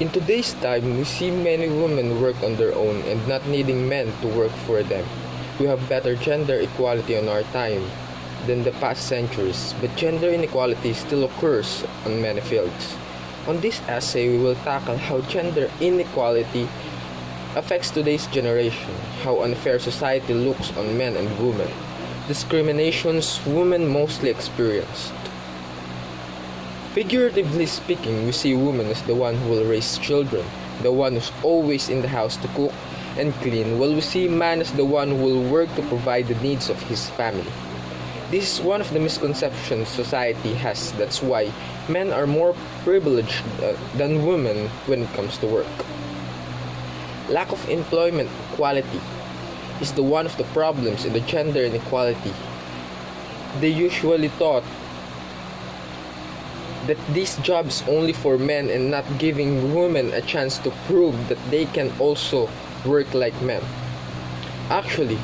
In today's time, we see many women work on their own and not needing men to work for them. We have better gender equality on our time than the past centuries, but gender inequality still occurs on many fields. On this essay, we will tackle how gender inequality affects today's generation, how unfair society looks on men and women, discriminations women mostly experience. Figuratively speaking, we see woman as the one who will raise children, the one who's always in the house to cook and clean, while we see man as the one who will work to provide the needs of his family. This is one of the misconceptions society has. That's why men are more privileged than women when it comes to work. Lack of employment equality is the one of the problems in the gender inequality. They usually thought that this job is only for men and not giving women a chance to prove that they can also work like men. Actually,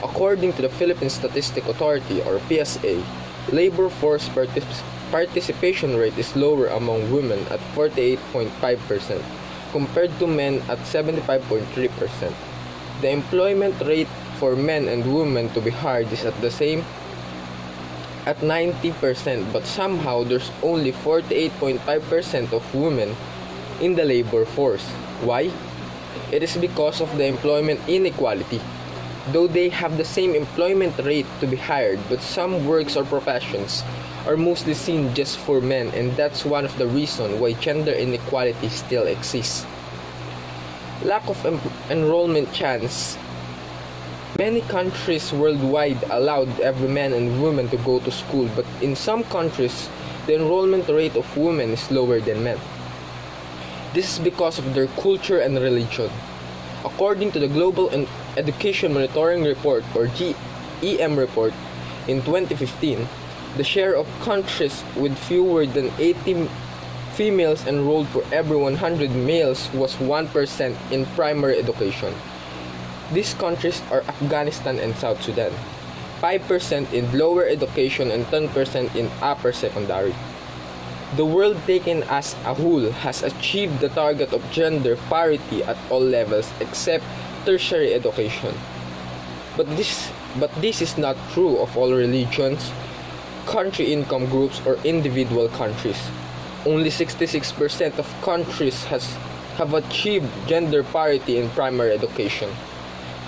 according to the Philippine Statistic Authority or PSA, labor force participation rate is lower among women at 48.5% compared to men at 75.3%. The employment rate for men and women to be hired is at the same at 90%, but somehow there's only 48.5% of women in the labor force. Why? It is because of the employment inequality. Though they have the same employment rate to be hired, but some works or professions are mostly seen just for men, and that's one of the reasons why gender inequality still exists. Lack of enrollment chance. Many countries worldwide allowed every man and woman to go to school, but in some countries, the enrollment rate of women is lower than men. This is because of their culture and religion. According to the Global Education Monitoring Report or GEM report in 2015, the share of countries with fewer than 80 females enrolled for every 100 males was 1% in primary education. These countries are Afghanistan and South Sudan, 5% in lower education and 10% in upper secondary. The world taken as a whole has achieved the target of gender parity at all levels except tertiary education. But this is not true of all religions, country income groups, or individual countries. Only 66% of countries have achieved gender parity in primary education,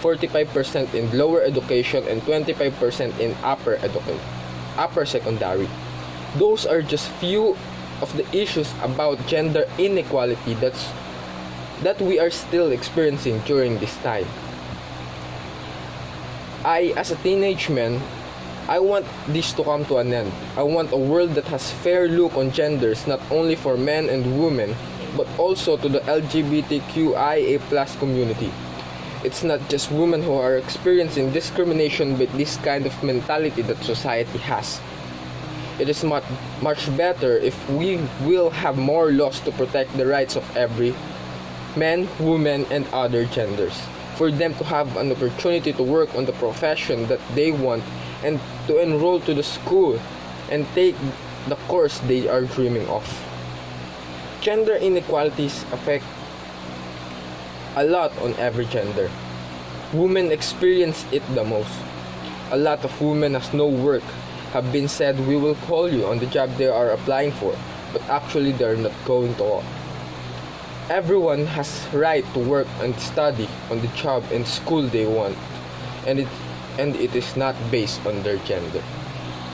45% in lower education, and 25% in upper secondary. Those are just few of the issues about gender inequality that we are still experiencing during this time. As a teenage man, I want this to come to an end. I want a world that has fair look on genders, not only for men and women, but also to the LGBTQIA+ community. It's not just women who are experiencing discrimination, but this kind of mentality that society has. It is much better if we will have more laws to protect the rights of every man, woman, and other genders, for them to have an opportunity to work on the profession that they want and to enroll to the school and take the course they are dreaming of. Gender inequalities affect a lot on every gender. Women experience it the most. A lot of women has no work, have been said we will call you on the job they are applying for, but actually they are not going to work. Everyone has right to work and study on the job and school they want, and it is not based on their gender.